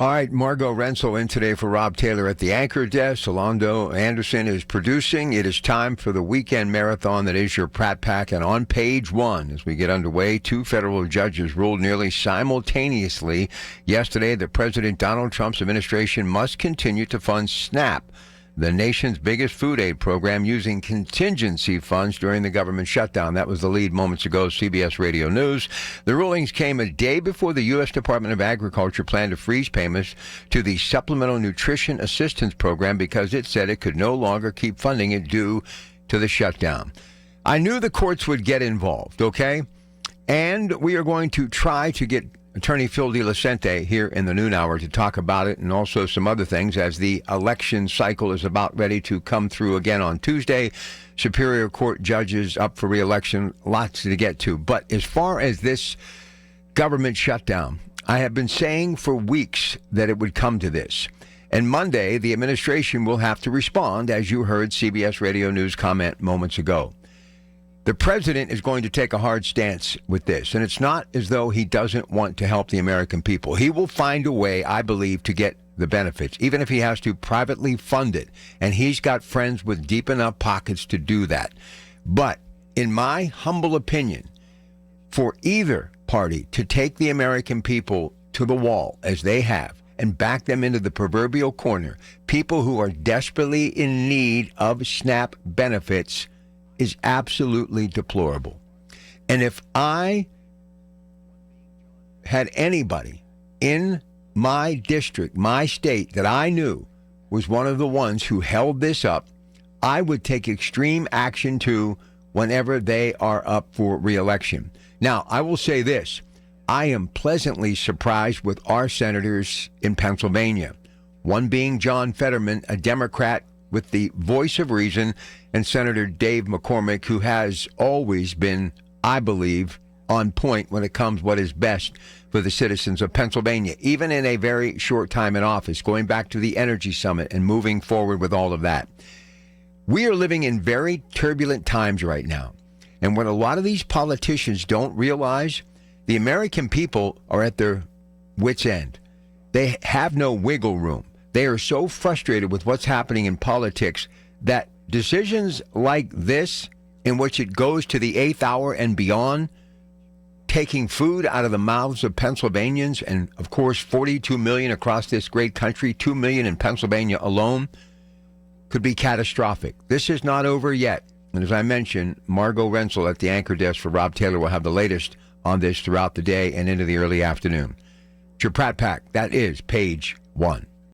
All right, Margot Rensel in today for Rob Taylor at the anchor desk. Solando Anderson is producing. It is time for the weekend marathon that is your Pratt Pack. And on page one, as we get underway, two federal judges ruled nearly simultaneously yesterday that President Donald Trump's administration must continue to fund SNAP, the nation's biggest food aid program, using contingency funds during the government shutdown. That was the lead moments ago, CBS Radio News. The rulings came a day before the U.S. Department of Agriculture planned to freeze payments to the Supplemental Nutrition Assistance Program because it said it could no longer keep funding it due to the shutdown. I knew the courts would get involved, okay? And we are going to try to get Attorney Phil DeLucente here in the noon hour to talk about it and also some other things as the election cycle is about ready to come through again on Tuesday. Superior Court judges up for re-election, lots to get to. But as far as this government shutdown, I have been saying for weeks that it would come to this. And Monday, the administration will have to respond, as you heard CBS Radio News comment moments ago. The president is going to take a hard stance with this, and it's not as though he doesn't want to help the American people. He will find a way, I believe, to get the benefits, even if he has to privately fund it, and he's got friends with deep enough pockets to do that. But in my humble opinion, for either party to take the American people to the wall, as they have, and back them into the proverbial corner, people who are desperately in need of SNAP benefits, is absolutely deplorable. And if I had anybody in my district, my state, that I knew was one of the ones who held this up, I would take extreme action too whenever they are up for re-election. Now, I will say this. I am pleasantly surprised with our senators in Pennsylvania, one being John Fetterman, a Democrat with the voice of reason, and Senator Dave McCormick, who has always been, I believe, on point when it comes what is best for the citizens of Pennsylvania, even in a very short time in office, going back to the Energy Summit and moving forward with all of that. We are living in very turbulent times right now. And what a lot of these politicians don't realize, the American people are at their wits' end. They have no wiggle room. They are so frustrated with what's happening in politics that decisions like this, in which it goes to the 8th hour and beyond, taking food out of the mouths of Pennsylvanians, and of course 42 million across this great country, 2 million in Pennsylvania alone, could be catastrophic. This is not over yet. And as I mentioned, Margot Rensel at the anchor desk for Rob Taylor will have the latest on this throughout the day and into the early afternoon. It's your Pratt Pack. That is page one.